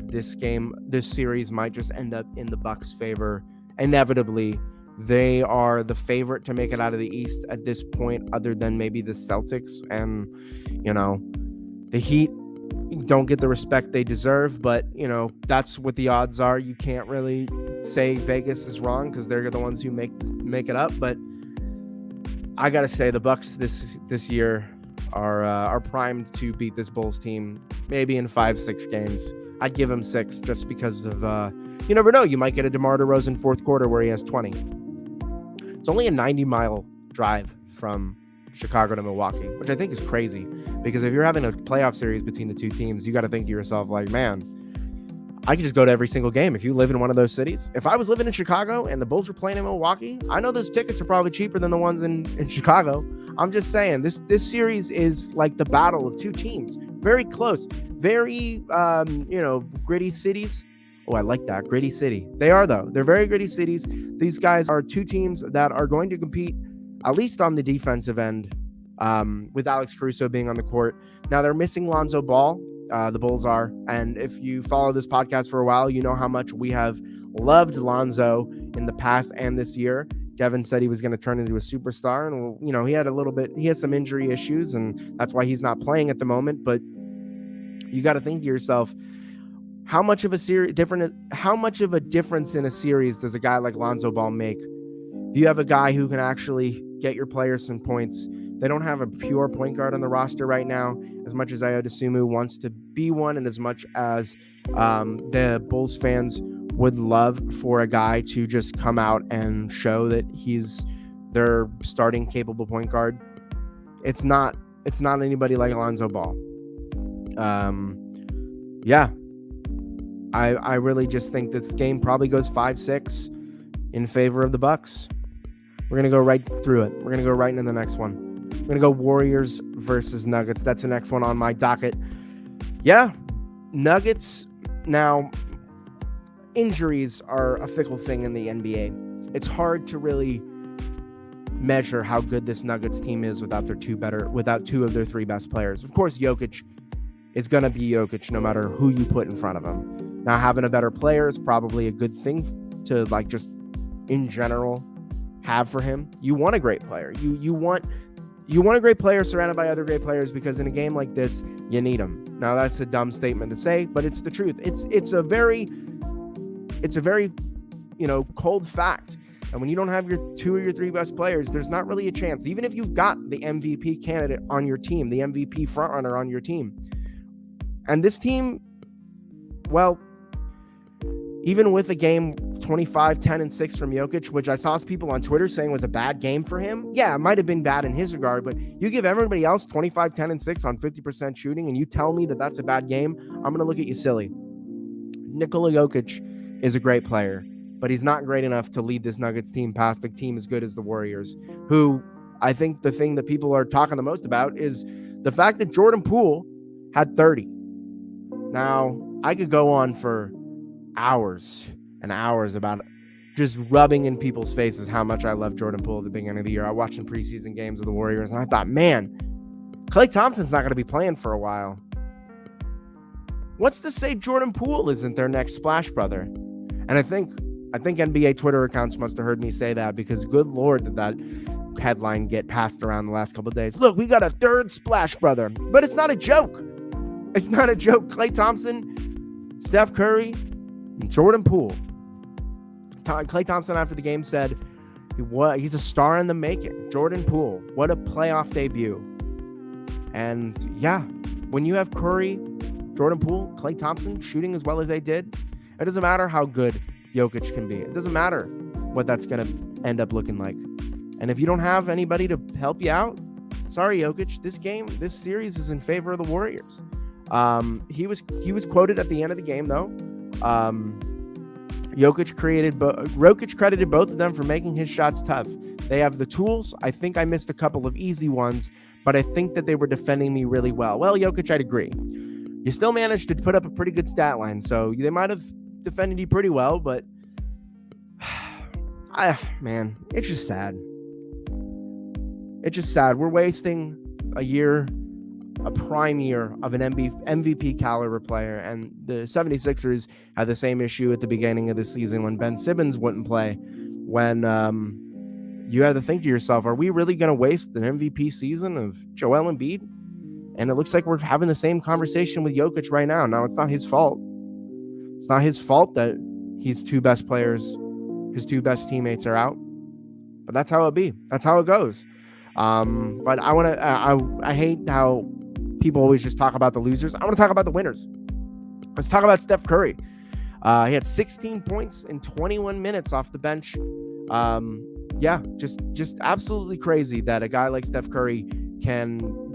this series might just end up in the Bucks' favor. Inevitably, they are the favorite to make it out of the East at this point, other than maybe the Celtics. And, you know, the Heat don't get the respect they deserve, but, you know, that's what the odds are. You can't really say Vegas is wrong because they're the ones who make it up. But I gotta say, the Bucks this year are primed to beat this Bulls team, maybe in 5-6 games. I'd give them 6 just because of you never know. You might get a DeMar DeRozan fourth quarter where he has 20. It's only a 90-mile drive from Chicago to Milwaukee, which I think is crazy, because if you're having a playoff series between the two teams, you got to think to yourself, like, man, I could just go to every single game. If you live in one of those cities, if I was living in Chicago and the Bulls were playing in Milwaukee, I know those tickets are probably cheaper than the ones in Chicago. I'm just saying, this series is like the battle of two teams, very close, very gritty cities. Oh, I like that, gritty city. They are, though. They're very gritty cities. These guys are two teams that are going to compete, at least on the defensive end, with Alex Caruso being on the court. Now, they're missing Lonzo Ball. The Bulls are. And if you follow this podcast for a while, you know how much we have loved Lonzo in the past and this year. Devin said he was going to turn into a superstar, and, you know, he has some injury issues, and that's why he's not playing at the moment. But you got to think to yourself, how much of a difference in a series does a guy like Lonzo Ball make? If you have a guy who can actually get your players some points, they don't have a pure point guard on the roster right now, as much as Ayo Dosunmu wants to be one, and as much as the Bulls fans would love for a guy to just come out and show that he's their starting capable point guard. It's not anybody like Lonzo Ball. I really just think this game probably goes 5-6 in favor of the Bucks. We're going to go right through it. We're going to go right into the next one. We're going to go Warriors versus Nuggets. That's the next one on my docket. Yeah, Nuggets. Now, injuries are a fickle thing in the NBA. It's hard to really measure how good this Nuggets team is without two of their three best players. Of course, Jokic is going to be Jokic no matter who you put in front of him. Now, having a better player is probably a good thing to, like, just in general have for him. You want a great player. You want a great player surrounded by other great players, because in a game like this, you need them. Now, that's a dumb statement to say, but it's the truth. It's a very cold fact. And when you don't have your two or your three best players, there's not really a chance. Even if you've got the MVP candidate on your team, the MVP frontrunner on your team. And this team, well, even with a game 25, 10, and 6 from Jokic, which I saw people on Twitter saying was a bad game for him. Yeah, it might have been bad in his regard, but you give everybody else 25, 10, and 6 on 50% shooting, and you tell me that that's a bad game, I'm going to look at you silly. Nikola Jokic is a great player, but he's not great enough to lead this Nuggets team past a team as good as the Warriors, who I think the thing that people are talking the most about is the fact that Jordan Poole had 30. Now, I could go on for hours and hours about just rubbing in people's faces how much I love Jordan Poole at the beginning of the year. I watched some preseason games of the Warriors, and I thought, man, Klay Thompson's not going to be playing for a while. What's to say Jordan Poole isn't their next splash brother? And I think NBA Twitter accounts must have heard me say that, because good Lord, did that headline get passed around the last couple of days. Look, we got a third splash brother, but it's not a joke. It's not a joke. Klay Thompson, Steph Curry, and Jordan Poole. Klay Thompson after the game said he's a star in the making. Jordan Poole, what a playoff debut. And yeah, when you have Curry, Jordan Poole, Klay Thompson shooting as well as they did, it doesn't matter how good Jokic can be. It doesn't matter what that's going to end up looking like. And if you don't have anybody to help you out, sorry, Jokic, this series is in favor of the Warriors. He was quoted at the end of the game, though. Jokic credited both of them for making his shots tough. They have the tools. I think I missed a couple of easy ones, but I think that they were defending me really well. Well, Jokic, I'd agree. You still managed to put up a pretty good stat line, so they might have defended you pretty well, but man, it's just sad. It's just sad. We're wasting a prime year of an MVP caliber player, and the 76ers had the same issue at the beginning of the season when Ben Simmons wouldn't play, when you had to think to yourself, are we really going to waste an MVP season of Joel Embiid? And it looks like we're having the same conversation with Jokic right now. Now, it's not his fault. It's not his fault that his two best teammates are out. But that's how it be. That's how it goes. But I hate how people always just talk about the losers. I want to talk about the winners. Let's talk about Steph Curry. He had 16 points in 21 minutes off the bench. Just absolutely crazy that a guy like Steph Curry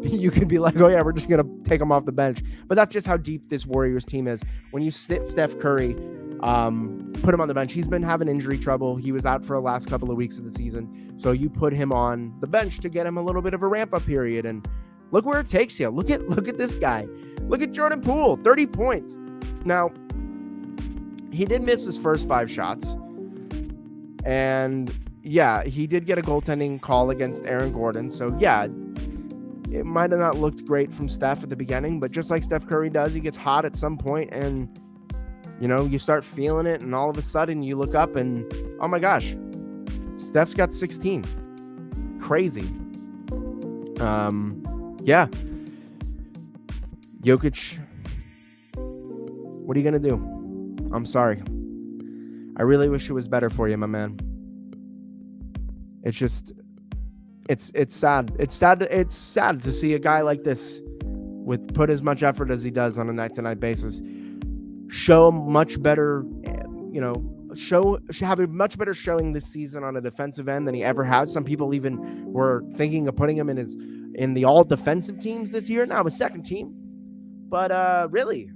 you can be like, oh yeah, we're just going to take him off the bench. But that's just how deep this Warriors team is. When you sit Steph Curry, put him on the bench. He's been having injury trouble. He was out for the last couple of weeks of the season. So you put him on the bench to get him a little bit of a ramp-up period. And look where it takes you. Look at this guy. Look at Jordan Poole, 30 points. Now, he did miss his first 5 shots. And yeah, he did get a goaltending call against Aaron Gordon. So yeah, it might have not looked great from Steph at the beginning, but just like Steph Curry does, he gets hot at some point and, you start feeling it, and all of a sudden you look up and, oh my gosh, Steph's got 16. Crazy. Yeah. Jokic, what are you going to do? I'm sorry. I really wish it was better for you, my man. It's just, it's sad. It's sad to see a guy like this put as much effort as he does on a night-to-night basis show much better, have a much better showing this season on a defensive end than he ever has. Some people even were thinking of putting him in the all defensive teams this year. Now, a second team, but really,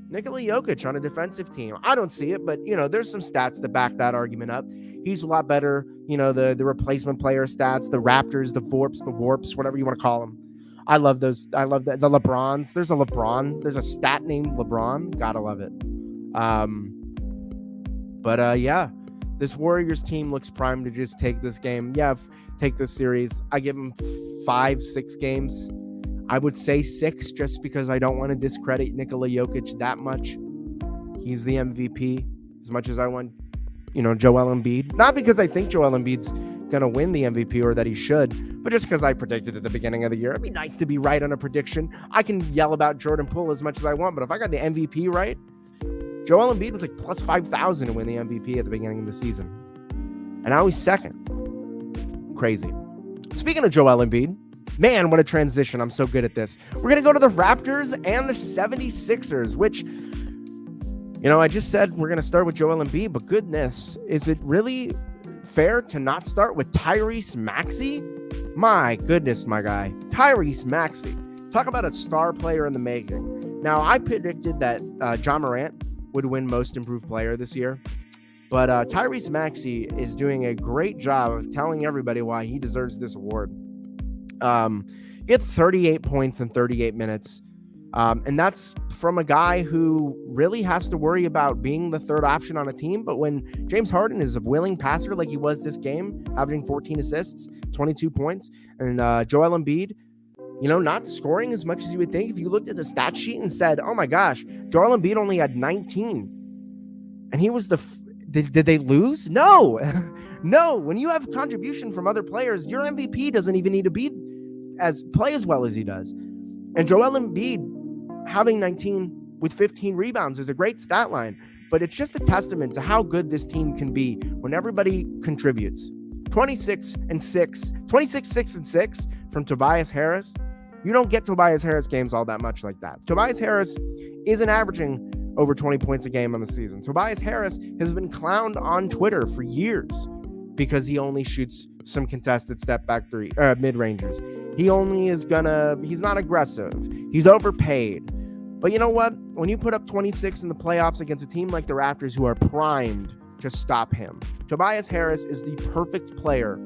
Nikola Jokic on a defensive team, I don't see it, but there's some stats that back that argument up. He's a lot better, the replacement player stats, the Raptors, the Warps, whatever you want to call them. I love those. I love that. The LeBrons. There's a LeBron. There's a stat named LeBron. Gotta love it. Yeah, this Warriors team looks primed to just take this game. Yeah, take this series. I give them 5-6 games. I would say 6 just because I don't want to discredit Nikola Jokic that much. He's the MVP as much as I want, Joel Embiid. Not because I think Joel Embiid's going to win the MVP or that he should, but just because I predicted at the beginning of the year. It'd be nice to be right on a prediction. I can yell about Jordan Poole as much as I want, but if I got the MVP right, Joel Embiid was like plus 5,000 to win the MVP at the beginning of the season. And now he's second. Crazy. Speaking of Joel Embiid, man, what a transition. I'm so good at this. We're going to go to the Raptors and the 76ers, which, I just said we're going to start with Joel Embiid, but goodness, is it really fair to not start with Tyrese Maxey? My goodness, my guy. Tyrese Maxey. Talk about a star player in the making. Now, I predicted that John Morant would win Most Improved Player this year, but Tyrese Maxey is doing a great job of telling everybody why he deserves this award. He had 38 points in 38 minutes. And that's from a guy who really has to worry about being the third option on a team. But when James Harden is a willing passer like he was this game, averaging 14 assists, 22 points, and Joel Embiid, not scoring as much as you would think. If you looked at the stat sheet and said, oh my gosh, Joel Embiid only had 19. And he was did they lose? No. No. When you have contribution from other players, your MVP doesn't even need to play as well as he does. And Joel Embiid having 19 with 15 rebounds is a great stat line, but it's just a testament to how good this team can be when everybody contributes. 26, 6, and 6 from Tobias Harris. You don't get Tobias Harris games all that much like that. Tobias Harris isn't averaging over 20 points a game on the season. Tobias Harris has been clowned on Twitter for years because he only shoots some contested step back mid-rangers. He's not aggressive. He's overpaid. But you know what? When you put up 26 in the playoffs against a team like the Raptors who are primed to stop him, Tobias Harris is the perfect player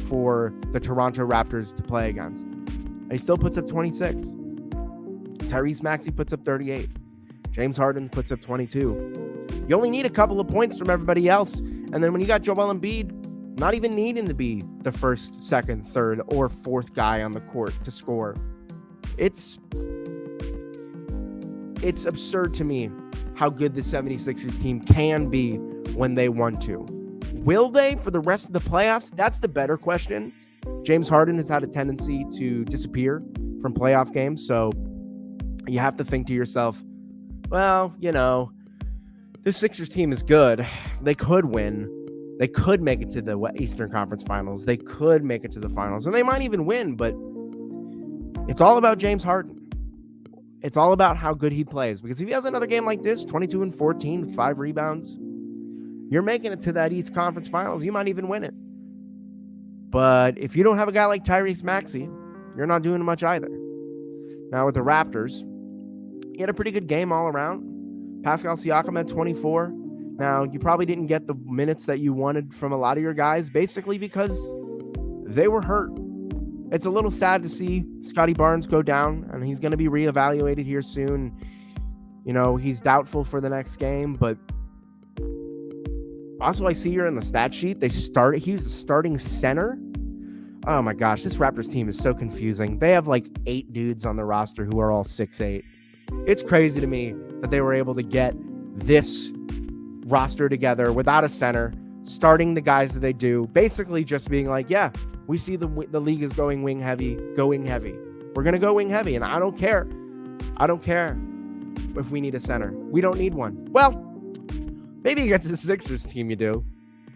for the Toronto Raptors to play against. And he still puts up 26. Tyrese Maxey puts up 38. James Harden puts up 22. You only need a couple of points from everybody else. And then when you got Joel Embiid, not even needing to be the first, second, third, or fourth guy on the court to score. It's absurd to me how good the 76ers team can be when they want to. Will they for the rest of the playoffs? That's the better question. James Harden has had a tendency to disappear from playoff games, so you have to think to yourself, well, this Sixers team is good. They could win. They could make it to the Eastern Conference Finals. They could make it to the finals, and they might even win, but it's all about James Harden. It's all about how good he plays, because if he has another game like this, 22 and 14, 5 rebounds, you're making it to that East Conference Finals. You might even win it. But if you don't have a guy like Tyrese Maxey, you're not doing much either. Now with the Raptors, he had a pretty good game all around. Pascal Siakam had 24. Now, you probably didn't get the minutes that you wanted from a lot of your guys, basically because they were hurt. It's a little sad to see Scotty Barnes go down, and he's going to be reevaluated here soon. He's doubtful for the next game, but also I see here in the stat sheet, he's the starting center. Oh my gosh, this Raptors team is so confusing. They have like 8 dudes on the roster who are all 6'8". It's crazy to me that they were able to get this roster together without a center, starting the guys that they do, basically just being like, yeah, we see the league is going wing heavy. We're going to go wing heavy, and I don't care if we need a center. We don't need one. Well, maybe against the Sixers team you do.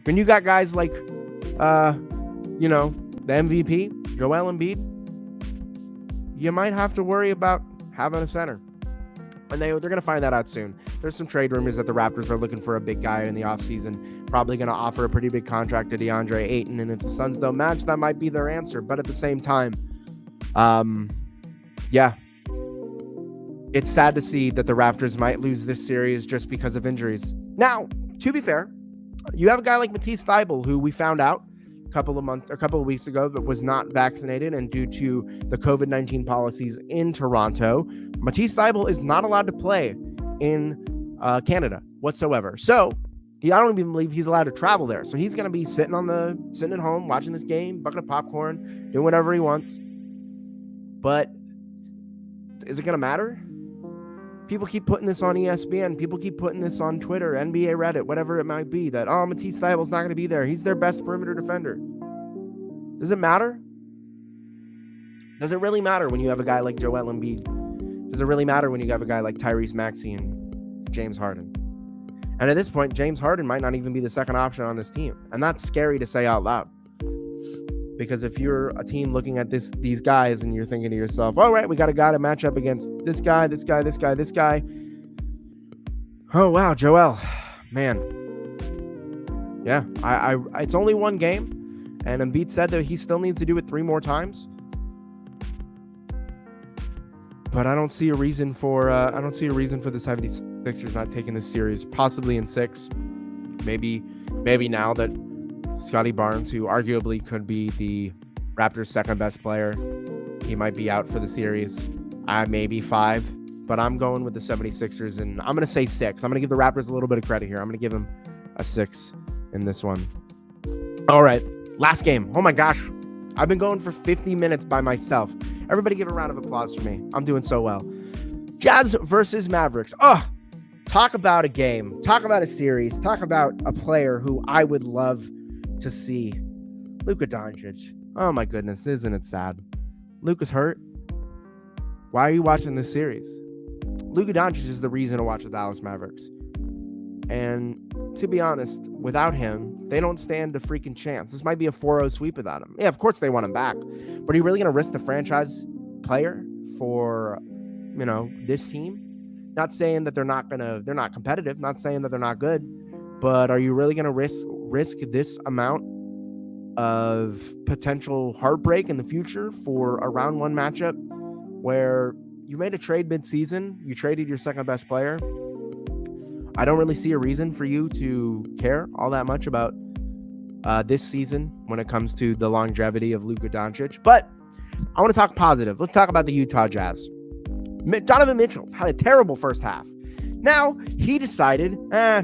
When you got guys like, the MVP, Joel Embiid, you might have to worry about having a center. And they're going to find that out soon. There's some trade rumors that the Raptors are looking for a big guy in the offseason, probably going to offer a pretty big contract to DeAndre Ayton. And if the Suns don't match, that might be their answer. But at the same time, it's sad to see that the Raptors might lose this series just because of injuries. Now, to be fair, you have a guy like Matisse Thybulle, who we found out a couple of weeks ago that was not vaccinated, and due to the COVID-19 policies in Toronto, Matisse Thybulle is not allowed to play in Canada whatsoever. So I don't even believe he's allowed to travel there. So he's going to be sitting at home watching this game, bucket of popcorn, doing whatever he wants. But is it going to matter? People keep putting this on ESPN. People keep putting this on Twitter, NBA, Reddit, whatever it might be, that, Matisse Thybulle's not going to be there. He's their best perimeter defender. Does it matter? Does it really matter when you have a guy like Joel Embiid? Does it really matter when you have a guy like Tyrese Maxey and James Harden? And at this point, James Harden might not even be the second option on this team. And that's scary to say out loud. Because if you're a team looking at these guys and you're thinking to yourself, all right, we got a guy to match up against this guy. Oh, wow, Joel. Man. Yeah, it's only one game. And Embiid said that he still needs to do it 3 more times. But I don't see a reason for the 76ers not taking this series, possibly in 6. Maybe now that Scotty Barnes, who arguably could be the Raptors' second best player, he might be out for the series. Maybe 5. but I'm going with the 76ers, and I'm going to say 6. I'm going to give the Raptors a little bit of credit here. I'm going to give them a 6 in this one. All right, last game. Oh my gosh, I've been going for 50 minutes by myself. Everybody give a round of applause for me. I'm doing so well. Jazz versus Mavericks. Oh, talk about a game. Talk about a series. Talk about a player who I would love to see. Luka Doncic. Oh my goodness, isn't it sad? Luka's hurt. Why are you watching this series? Luka Doncic is the reason to watch the Dallas Mavericks. And to be honest, without him, they don't stand a freaking chance. This might be a 4-0 sweep without him. Yeah, of course they want him back. But are you really going to risk the franchise player for, this team? Not saying that they're not competitive, not saying that they're not good, but are you really going to risk this amount of potential heartbreak in the future for a round 1 matchup where you made a trade mid-season, you traded your second best player? I don't really see a reason for you to care all that much about this season when it comes to the longevity of Luka Doncic. But I want to talk positive. Let's talk about the Utah Jazz. Donovan Mitchell had a terrible first half. Now he decided,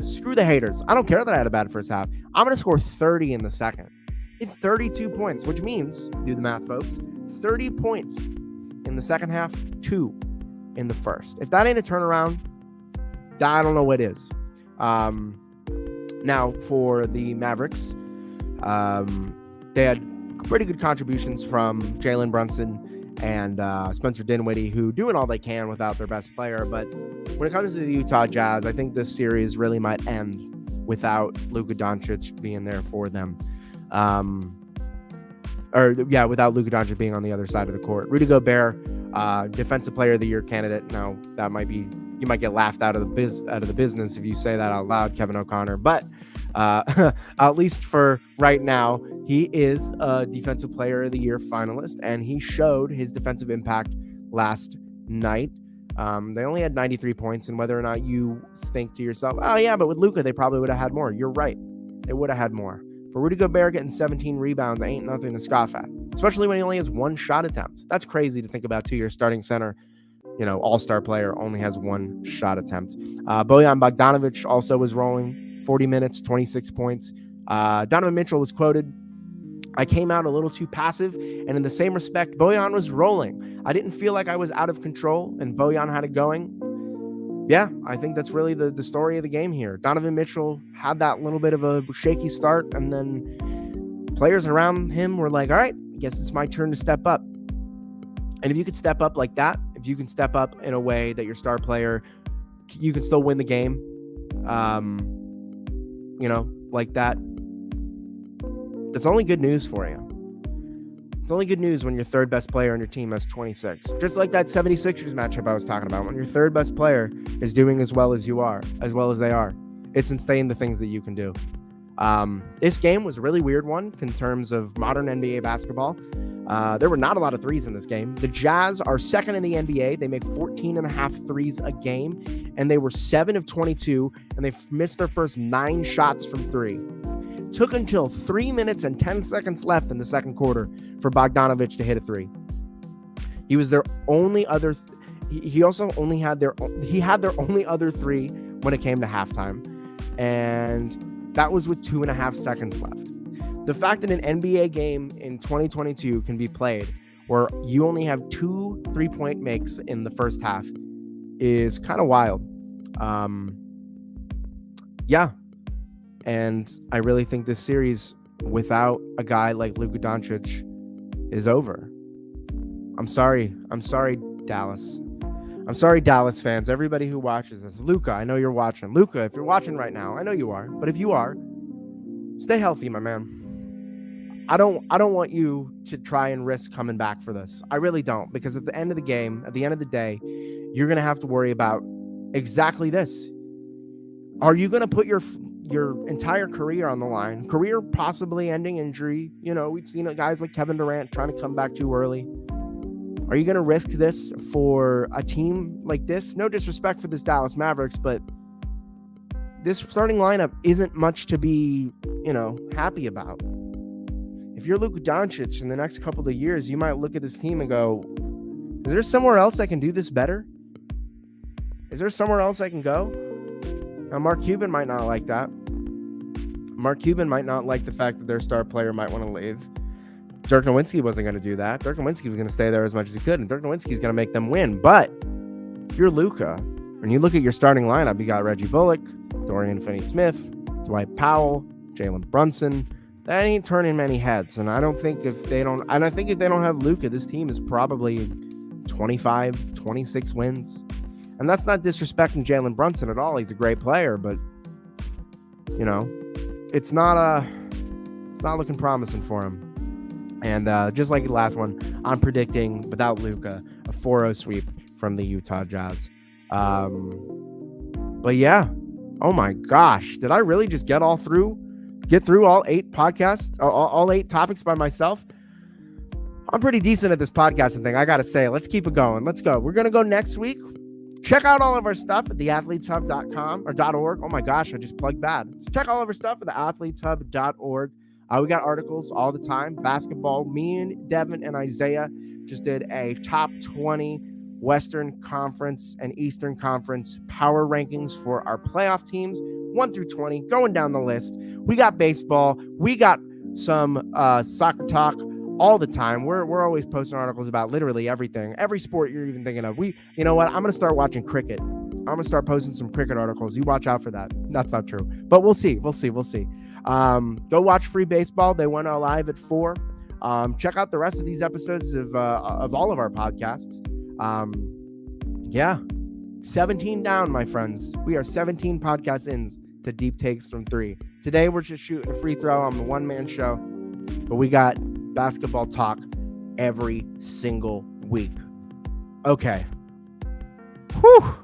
screw the haters. I don't care that I had a bad first half. I'm going to score 30 in the second. It's 32 points, which means, do the math, folks, 30 points in the second half, 2 in the first. If that ain't a turnaround, I don't know what is. Now, for the Mavericks, they had pretty good contributions from Jalen Brunson and Spencer Dinwiddie, who doing all they can without their best player. But when it comes to the Utah Jazz, I think this series really might end without Luka Doncic being there for them. Without Luka Doncic being on the other side of the court. Rudy Gobert, Defensive Player of the Year candidate. Now, that might be, you might get laughed out of the business if you say that out loud, Kevin O'Connor. But at least for right now, he is a Defensive Player of the Year finalist, and he showed his defensive impact last night. They only had 93 points, and whether or not you think to yourself, oh yeah, but with Luka, they probably would have had more. You're right. They would have had more. But Rudy Gobert getting 17 rebounds ain't nothing to scoff at, especially when he only has 1 shot attempt. That's crazy to think about, too. Your starting center, all-star player, only has 1 shot attempt. Bojan Bogdanovic also was rolling, 40 minutes, 26 points. Donovan Mitchell was quoted, "I came out a little too passive, and in the same respect, Bojan was rolling. I didn't feel like I was out of control, and Bojan had it going." Yeah, I think that's really the story of the game here. Donovan Mitchell had that little bit of a shaky start, and then players around him were like, all right, I guess it's my turn to step up. And if you could step up like that, if you can step up in a way that your star player, you can still win the game, like that, it's only good news for you. It's only good news when your third best player on your team has 26. Just like that 76ers matchup I was talking about. When your third best player is doing as well as they are, it's insane the things that you can do. This game was a really weird one in terms of modern NBA basketball. There were not a lot of threes in this game. The Jazz are second in the NBA. They make 14.5 threes a game, and they were 7 of 22, and they missed their first 9 shots from 3. Took until 3 minutes and 10 seconds left in the second quarter for Bogdanovic to hit a 3. He was their only other. He also only had their only other 3 when it came to halftime, and that was with 2.5 seconds left. The fact that an NBA game in 2022 can be played where you only have 2 3-point makes in the first half is kind of wild. Yeah. And I really think this series, without a guy like Luka Doncic, is over. I'm sorry, Dallas. I'm sorry, Dallas fans, everybody who watches this. Luka, I know you're watching. Luka, if you're watching right now, I know you are. But if you are, stay healthy, my man. I don't want you to try and risk coming back for this. I really don't, because at the end of the game, at the end of the day, you're going to have to worry about exactly this. Are you going to put your entire career on the line? Career possibly ending injury. We've seen guys like Kevin Durant trying to come back too early. Are you going to risk this for a team like this? No disrespect for this Dallas Mavericks, but this starting lineup isn't much to be, happy about. If you're Luka Doncic in the next couple of years, you might look at this team and go, is there somewhere else I can do this better? Is there somewhere else I can go? Now, Mark Cuban might not like that. Mark Cuban might not like the fact that their star player might want to leave. Dirk Nowitzki wasn't going to do that. Dirk Nowitzki was going to stay there as much as he could, and Dirk Nowitzki is going to make them win. But if you're Luka, when you look at your starting lineup, you got Reggie Bullock, Dorian Finney-Smith, Dwight Powell, Jalen Brunson. That ain't turning many heads. And I think if they don't have Luka, this team is probably 25, 26 wins. And that's not disrespecting Jalen Brunson at all. He's a great player, but it's not looking promising for him. And just like the last one, I'm predicting, without Luka, a 4-0 sweep from the Utah Jazz. But yeah, oh my gosh, did I really just get through all 8 podcasts, all 8 topics by myself? I'm pretty decent at this podcasting thing, I gotta say. Let's keep it going. Let's go. We're gonna go next week. Check out all of our stuff at theathleteshub.com or .org. Oh my gosh, I just plugged that. So check all of our stuff at theathleteshub.org. We got articles all the time. Basketball. Me and Devin and Isaiah just did a top 20 Western Conference and Eastern Conference power rankings for our playoff teams, 1 through 20, going down the list. We got baseball. We got some soccer talk all the time. We're always posting articles about literally everything, every sport you're even thinking of. You know what? I'm going to start watching cricket. I'm going to start posting some cricket articles. You watch out for that. That's not true, but we'll see. We'll see. Go watch Free Baseball. They went live at 4. Check out the rest of these episodes of all of our podcasts. 17 down, my friends. We are 17 podcasts in to Deep Takes from 3. Today, we're just shooting a free throw on the one-man show, but we got basketball talk every single week. Okay. Whew.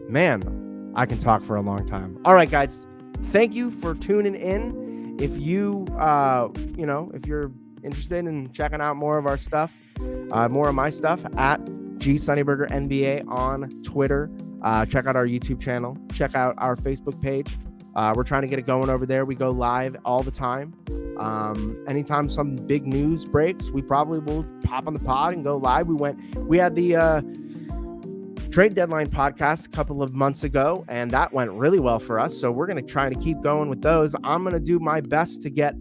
Man, I can talk for a long time. All right, guys. Thank you for tuning in. If you, if you're interested in checking out more of our stuff, more of my stuff at G Sunnyburger NBA on Twitter. Check out our YouTube channel. Check out our Facebook page. We're trying to get it going over there. We go live all the time. Anytime some big news breaks, we probably will pop on the pod and go live. We had the trade deadline podcast a couple of months ago, and that went really well for us. So we're going to try to keep going with those. I'm going to do my best to get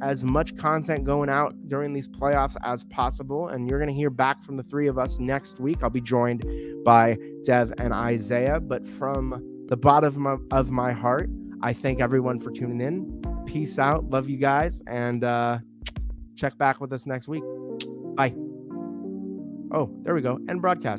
as much content going out during these playoffs as possible. And you're going to hear back from the 3 of us next week. I'll be joined by Dev and Isaiah, but from the bottom of my heart, I thank everyone for tuning in. Peace out. Love you guys. And check back with us next week. Bye. Oh, there we go. End broadcast.